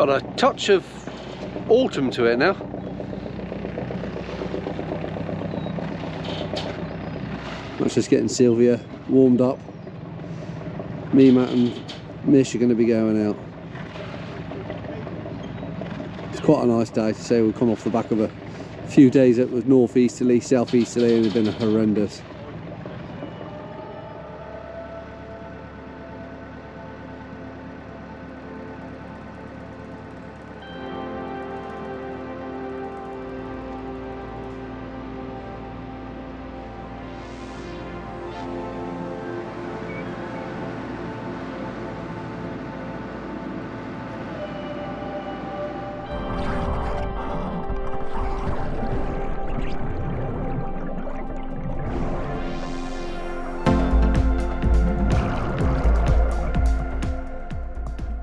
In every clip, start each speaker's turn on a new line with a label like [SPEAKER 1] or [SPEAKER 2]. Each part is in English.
[SPEAKER 1] got a touch of autumn to it now. That's just getting Sylvia warmed up. Me, Matt and Mish are going to be going out. It's quite a nice day to say. We've come off the back of a few days that was northeasterly, southeasterly, and it's been horrendous.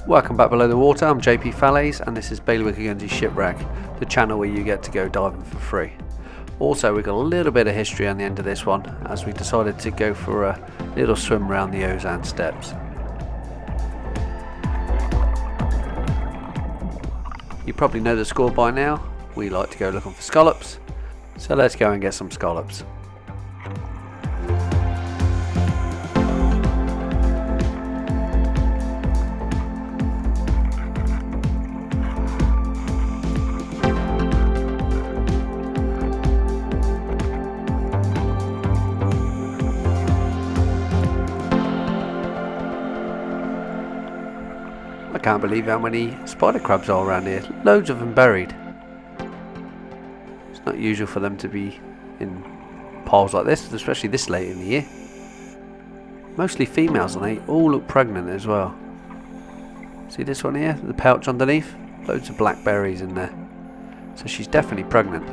[SPEAKER 1] Welcome back below the water. I'm JP Fallais and this is Bailiwick of Guernsey Shipwreck, the channel where you get to go diving for free. Also, we've got a little bit of history on the end of this one as we decided to go for a little swim around the Ozanne steps. You probably know the score by now. We like to go looking for scallops, so let's go and get some scallops. I can't believe how many spider crabs are around here. Loads of them buried. It's not usual for them to be in piles like this, especially this late in the year. Mostly females, and they all look pregnant as well. See this one here, the pouch underneath? Loads of black berries in there. So she's definitely pregnant.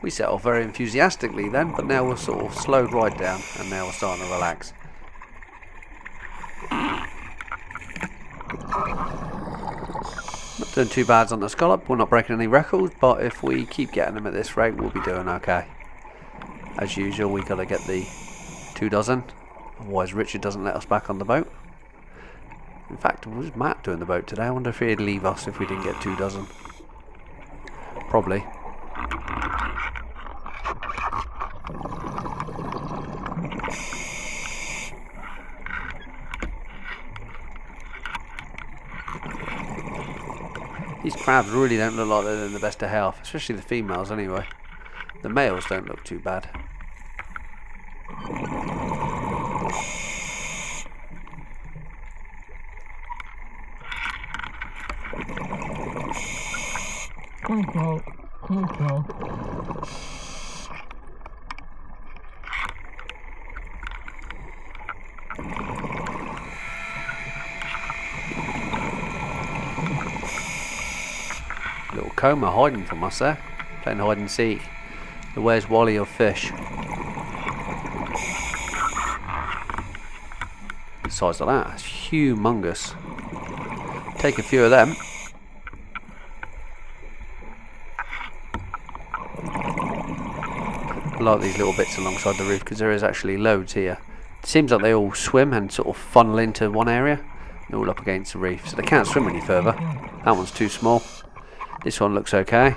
[SPEAKER 1] We set off very enthusiastically then, but now we're sort of slowed right down and now we're starting to relax. Not doing too bad on the scallop, we're not breaking any records, but if we keep getting them at this rate we'll be doing okay. As usual, we got to get the 2 dozen, otherwise Richard doesn't let us back on the boat. In fact, was Matt doing the boat today? I wonder if he'd leave us if we didn't get 2 dozen. Probably. These crabs really don't look like they're in the best of health, especially the females anyway. The males don't look too bad. Little coma hiding from us there, playing hide and seek. The Where's Wally of fish. The size of that, it's humongous. Take a few of them. I like these little bits alongside the reef because there is actually loads here. It seems like they all swim and sort of funnel into one area. They're all up against the reef, so they can't swim any further. That one's too small. This one looks okay.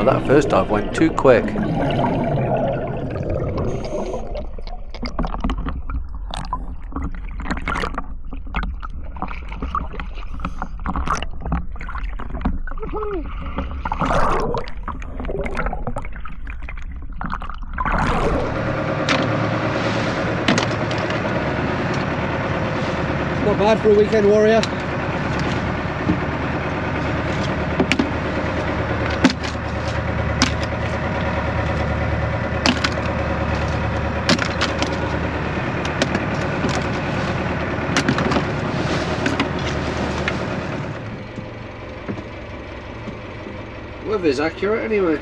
[SPEAKER 1] That first dive went too quick.
[SPEAKER 2] Not bad for a weekend warrior. Weather's accurate anyway.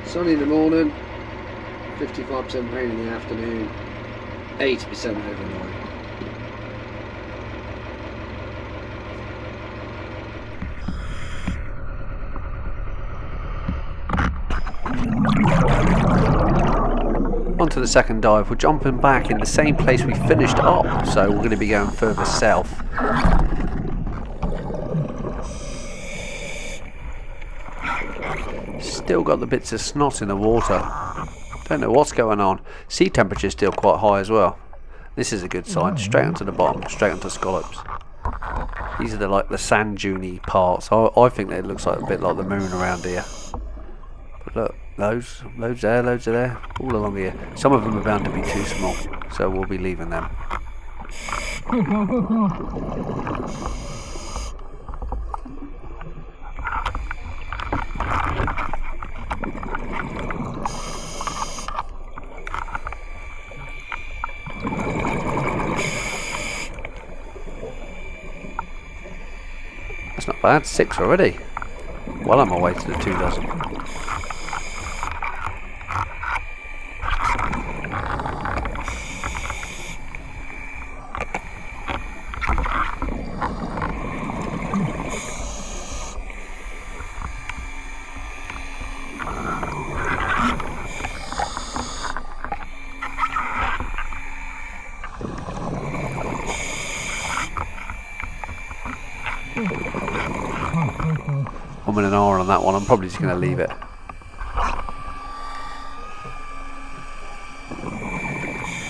[SPEAKER 2] Sunny in the morning, 55% rain in the afternoon, 80% overnight.
[SPEAKER 1] On to the second dive. We're jumping back in the same place we finished up, so we're going to be going further south. Still got the bits of snot in the water. Don't know what's going on. Sea temperature's still quite high as well. This is a good sign. Straight onto the bottom, straight onto scallops. These are like the sand duney parts. I think it looks like a bit like the moon around here. But look, loads are there, all along here. Some of them are bound to be too small, so we'll be leaving them. not bad. 6 already. Well, I'm on my way to the 2 dozen. I'm in an hour on that one. I'm probably just going to leave it.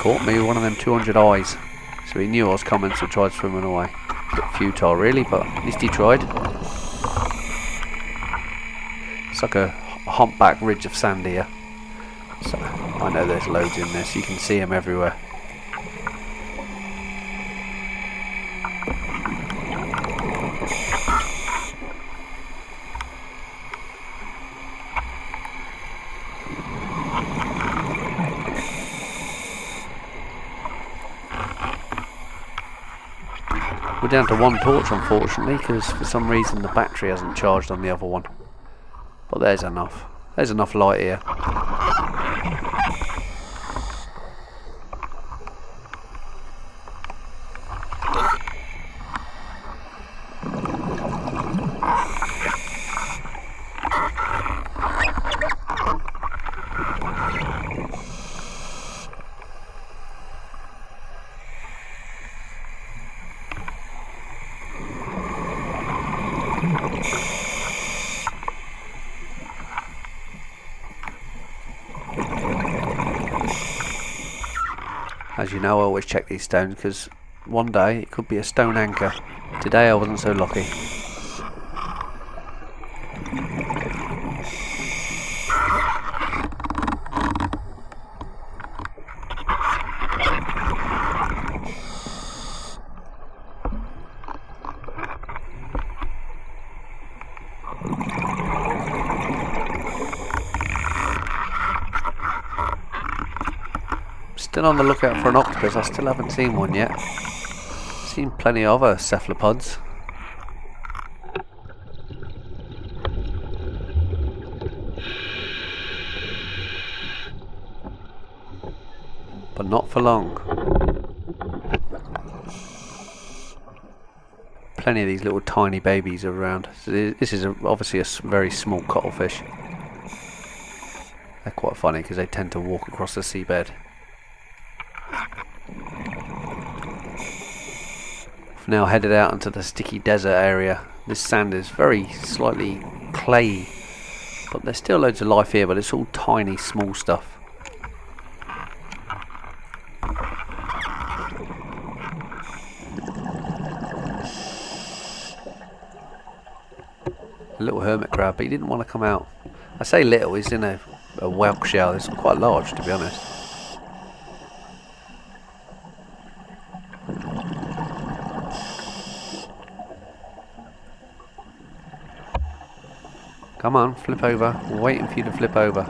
[SPEAKER 1] Caught me with one of them 200 eyes. So he knew I was coming, so tried swimming away. A bit futile really, but at least he tried. It's like a humpback ridge of sand here. So I know there's loads in this. You can see them everywhere. We're down to 1 torch unfortunately, because for some reason the battery hasn't charged on the other one. But there's enough. There's enough light here. As you know, I always check these stones because one day it could be a stone anchor. Today I wasn't so lucky. Still on the lookout for an octopus. I still haven't seen one yet. Seen plenty of other cephalopods. But not for long. Plenty of these little tiny babies are around. So this is obviously a very small cuttlefish. They're quite funny because they tend to walk across the seabed. Now headed out into the sticky desert area. This sand is very slightly clayey, but there's still loads of life here, but it's all tiny small stuff. A little hermit crab, but he didn't want to come out. I say little, he's in a whelk shell. It's quite large to be honest. Come on, flip over. We're waiting for you to flip over.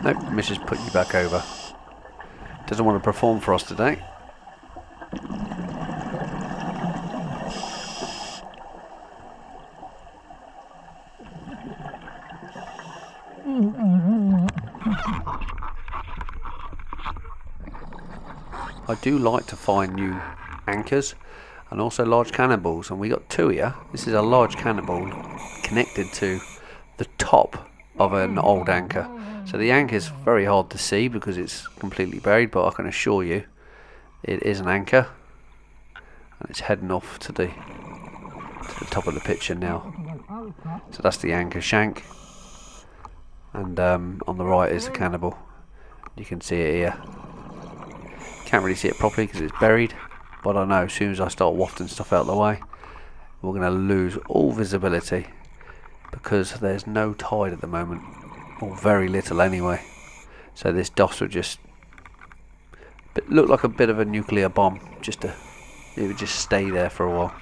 [SPEAKER 1] Nope, Mrs. put you back over. Doesn't want to perform for us today. I do like to find new anchors and also large cannonballs, and we got 2 here. This is a large cannonball connected to the top of an old anchor. So the anchor is very hard to see because it's completely buried, but I can assure you it is an anchor, and it's heading off to the top of the picture now. So that's the anchor shank, and on the right is the cannonball. You can see it here. Can't really see it properly because it's buried, but I know as soon as I start wafting stuff out of the way, we're going to lose all visibility because there's no tide at the moment, or very little anyway. So this DOS would just look like a bit of a nuclear bomb. It would just stay there for a while.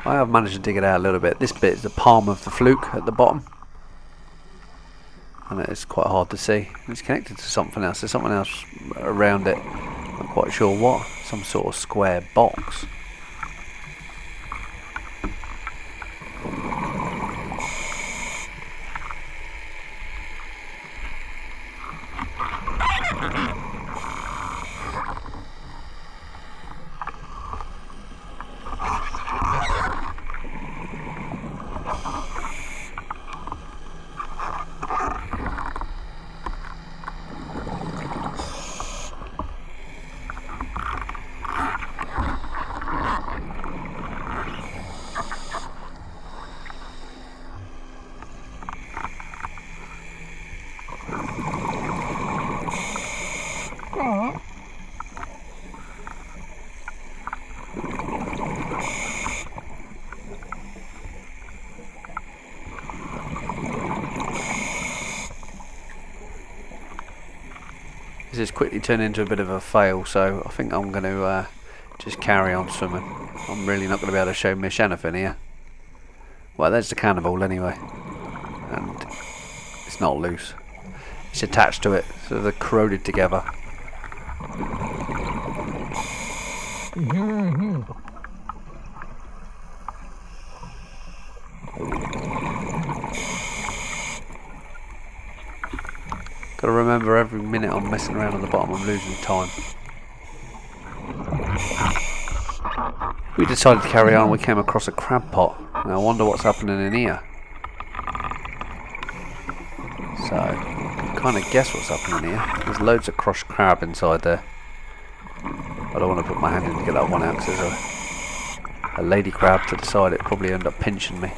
[SPEAKER 1] I have managed to dig it out a little bit. This bit is the palm of the fluke at the bottom, and it's quite hard to see. It's connected to something else. There's something else around it. Not quite sure what. Some sort of square box. This has quickly turned into a bit of a fail, so I think I'm going to just carry on swimming. I'm really not going to be able to show Mish anything here. Well, there's the cannibal anyway, and it's not loose. It's attached to it, so they're corroded together. Got to remember, every minute I'm messing around on the bottom, I'm losing time. We decided to carry on. We came across a crab pot. Now I wonder what's happening in here. So, kind of guess what's happening here. There's loads of crushed crab inside there. I don't want to put my hand in to get that one out because there's a lady crab to the side. It'll probably end up pinching me.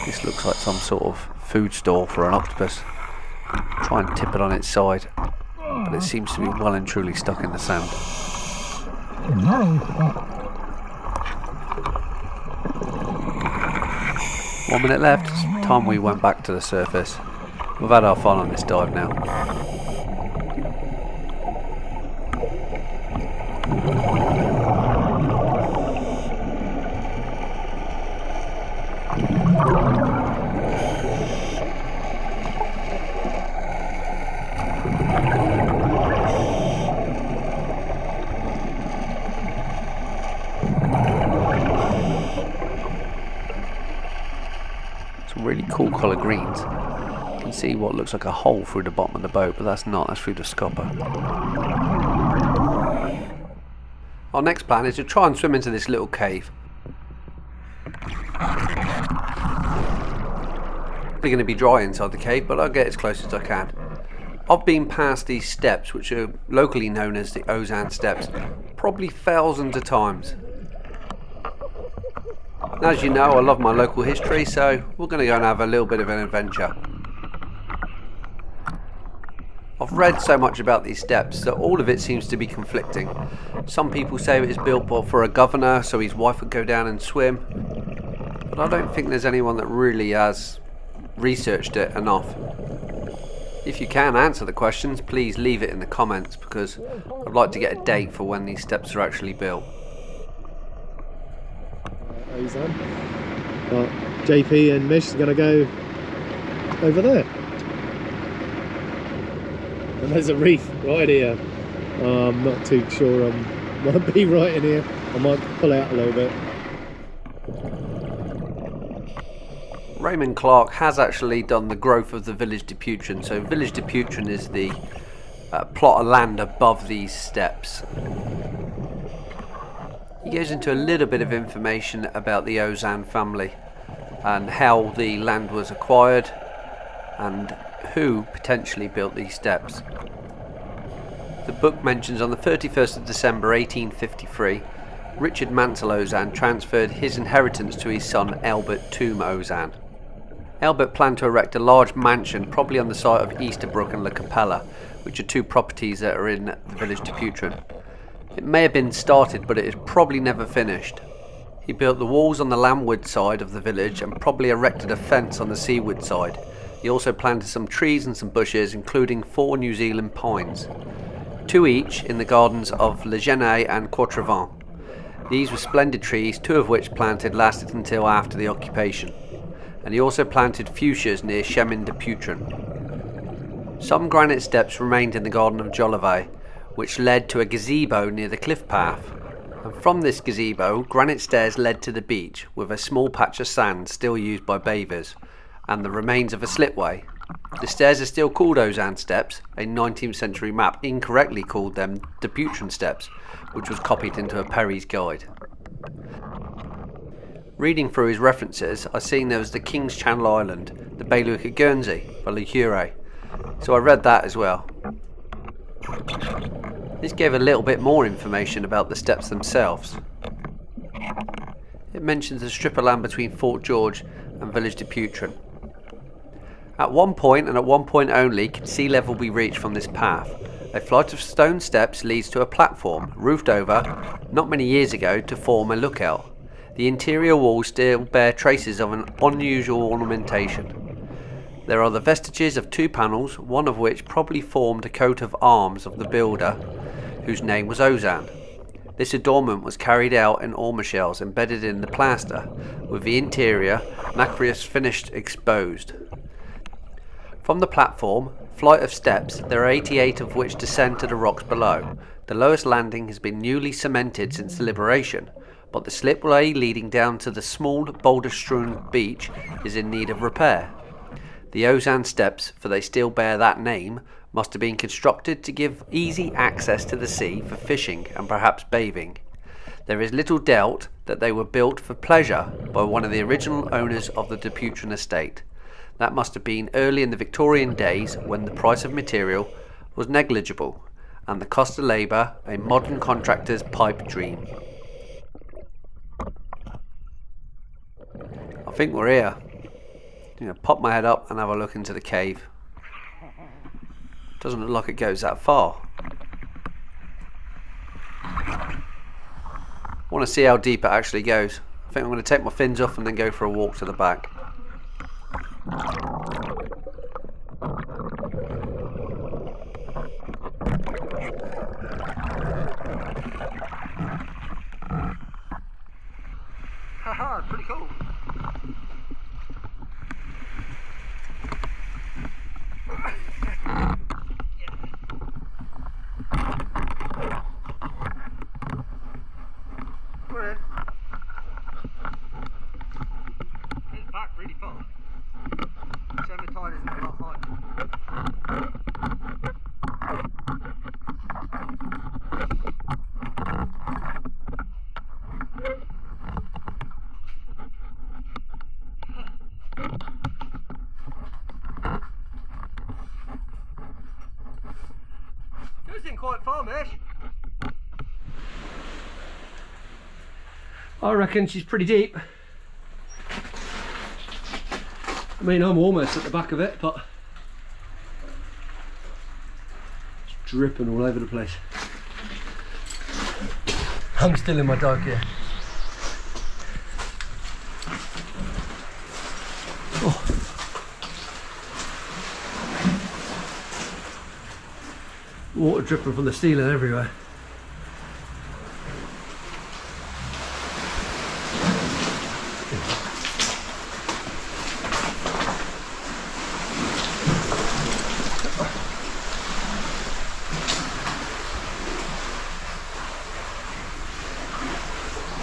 [SPEAKER 1] This looks like some sort of food store for an octopus. Try and tip it on its side, but it seems to be well and truly stuck in the sand. 1 minute left. It's time we went back to the surface. We've had our fun on this dive now. Really cool colour greens. You can see what looks like a hole through the bottom of the boat, but that's not, that's through the scupper. Our next plan is to try and swim into this little cave. Probably going to be dry inside the cave, but I'll get as close as I can. I've been past these steps, which are locally known as the Ozanne steps, probably thousands of times. As you know, I love my local history, so we're going to go and have a little bit of an adventure. I've read so much about these steps that all of it seems to be conflicting. Some people say it was built for a governor so his wife would go down and swim, but I don't think there's anyone that really has researched it enough. If you can answer the questions, please leave it in the comments, because I'd like to get a date for when these steps are actually built.
[SPEAKER 3] Ozanne. But JP and Mish are going to go over there. And there's a reef right here. I'm not too sure I might be right in here. I might pull out a little bit.
[SPEAKER 1] Raymond Clark has actually done the growth of the village de Putrin. So village de Putrin is the plot of land above these steps. He goes into a little bit of information about the Ozanne family and how the land was acquired and who potentially built these steps. The book mentions on the 31st of December 1853, Richard Mansell Ozanne transferred his inheritance to his son Albert Toome Ozanne. Albert planned to erect a large mansion, probably on the site of Easterbrook and La Capella, which are two properties that are in the village de Putrin. It may have been started, but it is probably never finished. He built the walls on the landward side of the village and probably erected a fence on the seaward side. He also planted some trees and some bushes, including 4 New Zealand pines, 2 each in the gardens of Le Genet and Quatrevent. These were splendid trees, 2 of which planted lasted until after the occupation, and he also planted fuchsias near Chemin de Putrin. Some granite steps remained in the garden of Jolivet, which led to a gazebo near the cliff path, and from this gazebo granite stairs led to the beach with a small patch of sand still used by bathers, and the remains of a slipway. The stairs are still called Ozanne Steps. A 19th century map incorrectly called them de Putrin Steps, which was copied into a Perry's Guide. Reading through his references, I seen there was the King's Channel Island, the Bailiwick of Guernsey, for Le Cure, so I read that as well. This gave a little bit more information about the steps themselves. It mentions the strip of land between Fort George and Village de Putrin. At one point, and at one point only, can sea level be reached from this path. A flight of stone steps leads to a platform, roofed over, not many years ago, to form a lookout. The interior walls still bear traces of an unusual ornamentation. There are the vestiges of 2 panels, one of which probably formed a coat of arms of the builder, whose name was Ozanne. This adornment was carried out in ormer shells embedded in the plaster, with the interior nacreous finished exposed. From the platform, flight of steps, there are 88 of which descend to the rocks below. The lowest landing has been newly cemented since the liberation, but the slipway leading down to the small boulder-strewn beach is in need of repair. The Ozanne Steps, for they still bear that name, must have been constructed to give easy access to the sea for fishing and perhaps bathing. There is little doubt that they were built for pleasure by one of the original owners of the de Putrin estate. That must have been early in the Victorian days, when the price of material was negligible and the cost of labour a modern contractor's pipe dream. I think we're here. Pop my head up and have a look into the cave. Doesn't look like it goes that far. I want to see how deep it actually goes. I think I'm going to take my fins off and then go for a walk to the back. Haha, pretty cool. We're in. It's back really far. Whichever tide isn't a lot high. Goes in quite far, Mish. I reckon she's pretty deep. I mean, I'm almost at the back of it, but it's dripping all over the place. I'm still in my dog here. Oh. Water dripping from the ceiling everywhere.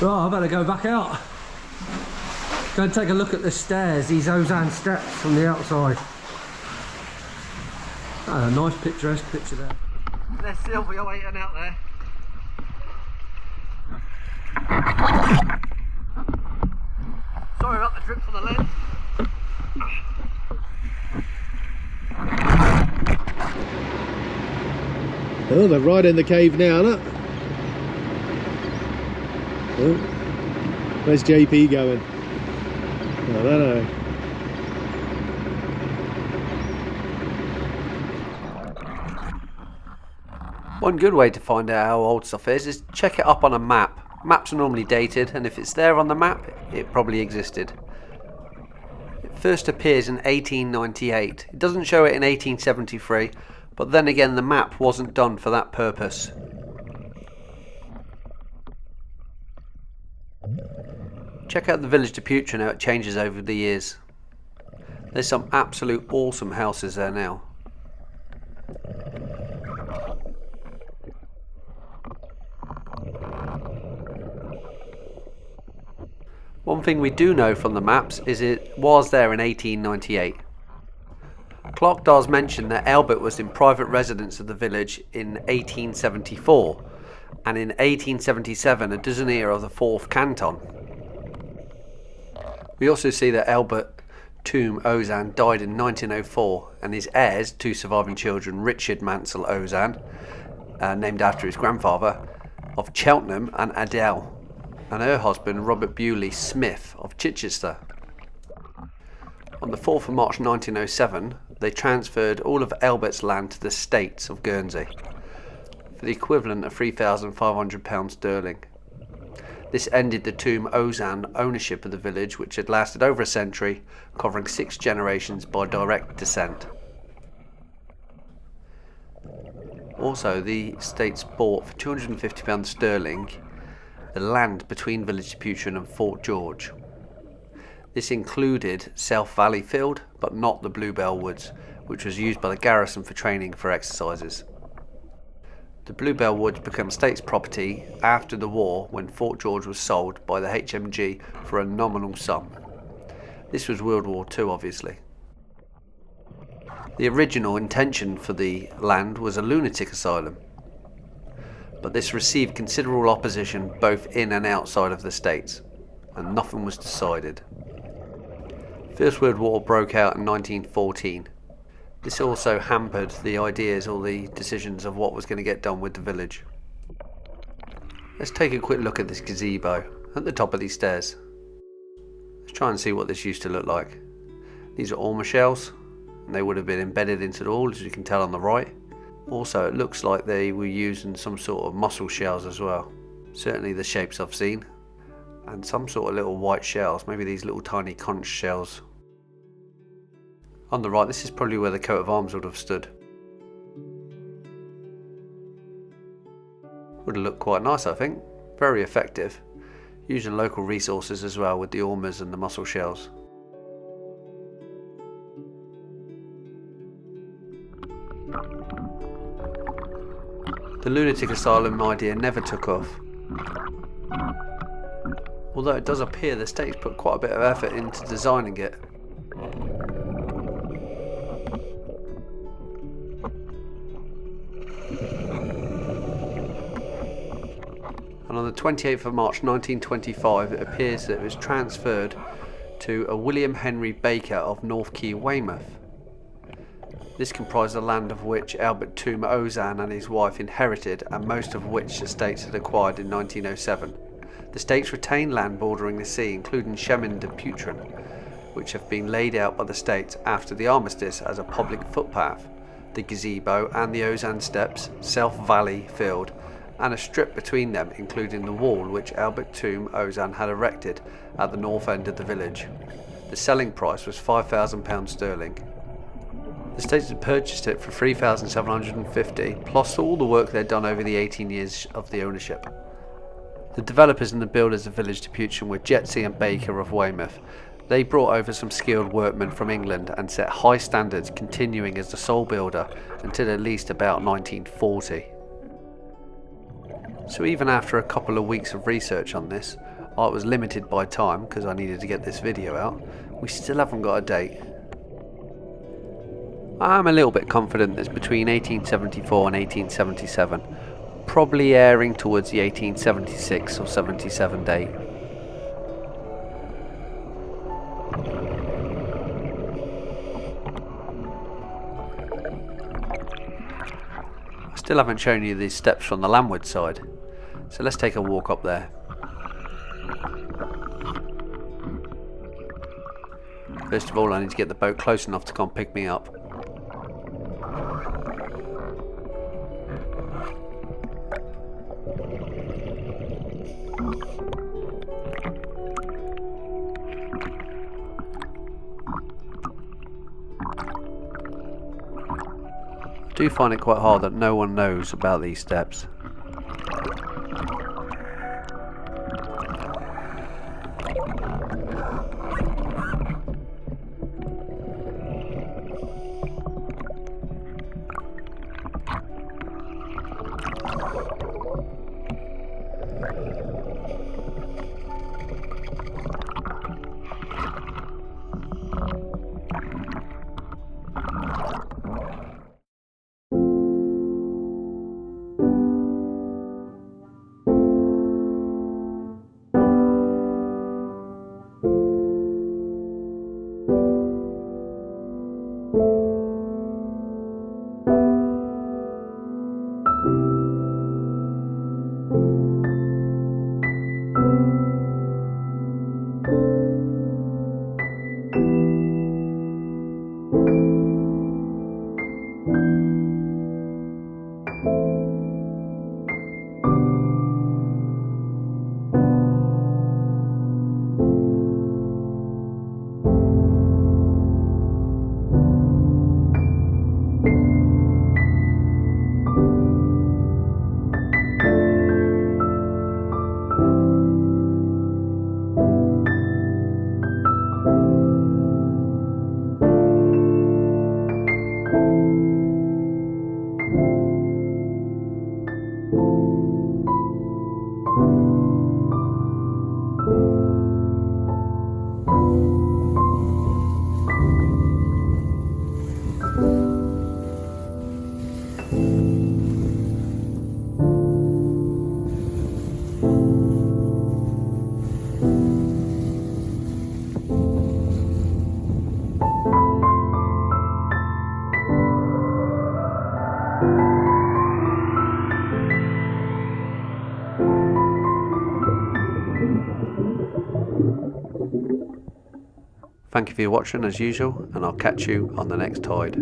[SPEAKER 1] Right, I better go back out. Go and take a look at the stairs, these Ozanne steps from the outside. Oh, a nice picturesque picture there. There's Sylvia waiting out there. Sorry about the drip from the lens.
[SPEAKER 3] Oh, they're right in the cave now, look. Oh, where's JP going? I don't know.
[SPEAKER 1] One good way to find out how old stuff is check it up on a map. Maps are normally dated, and if it's there on the map, it probably existed. It first appears in 1898. It doesn't show it in 1873, but then again the map wasn't done for that purpose. Check out the village de Putre and how it changes over the years. There's some absolute awesome houses there now. One thing we do know from the maps is it was there in 1898. Clark does mention that Albert was in private residence of the village in 1874 and in 1877 a denier of the 4th canton. We also see that Albert Tomb Ozanne died in 1904 and his heirs, 2 surviving children, Richard Mansell Ozanne, named after his grandfather, of Cheltenham, and Adele, and her husband Robert Bewley Smith of Chichester. On the 4th of March 1907 they transferred all of Albert's land to the States of Guernsey for the equivalent of £3,500 sterling. This ended the Tomb Ozanne ownership of the village, which had lasted over a century, covering 6 generations by direct descent. Also, the estates bought for £250 sterling the land between Village de Putre and Fort George. This included South Valley Field, but not the Bluebell Woods, which was used by the garrison for training for exercises. The Bluebell Woods became state's property after the war when Fort George was sold by the HMG for a nominal sum. This was World War II, obviously. The original intention for the land was a lunatic asylum, but this received considerable opposition both in and outside of the States, and nothing was decided. First World War broke out in 1914. This also hampered the ideas or the decisions of what was going to get done with the village. Let's take a quick look at this gazebo at the top of these stairs. Let's try and see what this used to look like. These are ormer shells, and they would have been embedded into the wall, as you can tell on the right. Also, it looks like they were using some sort of mussel shells as well. Certainly the shapes I've seen. And some sort of little white shells, maybe these little tiny conch shells. On the right, this is probably where the coat of arms would have stood. Would have looked quite nice, I think. Very effective. Using local resources as well with the ormers and the mussel shells. The lunatic asylum idea never took off. Although it does appear the states put quite a bit of effort into designing it. And on the 28th of March 1925 it appears that it was transferred to a William Henry Baker of North Quay, Weymouth. This comprised the land of which Albert Tomb Ozanne and his wife inherited, and most of which the states had acquired in 1907. The states retained land bordering the sea, including Chemin de Putre, which have been laid out by the states after the armistice as a public footpath, the gazebo and the Ozanne steps, South Valley Field, and a strip between them, including the wall which Albert Tomb Ozanne had erected at the north end of the village. The selling price was £5,000 sterling. The states had purchased it for $3,750, plus all the work they'd done over the 18 years of the ownership. The developers and the builders of Village de Putre were Jetsey and Baker of Weymouth. They brought over some skilled workmen from England and set high standards, continuing as the sole builder until at least about 1940. So even after a couple of weeks of research on this, I was limited by time because I needed to get this video out, we still haven't got a date. I'm a little bit confident that it's between 1874 and 1877, probably airing towards the 1876 or 77 date. I still haven't shown you these steps from the landward side, so let's take a walk up there. First of all, I need to get the boat close enough to come pick me up. I do find it quite hard that no one knows about these steps. Thank you for your watching as usual, and I'll catch you on the next tide.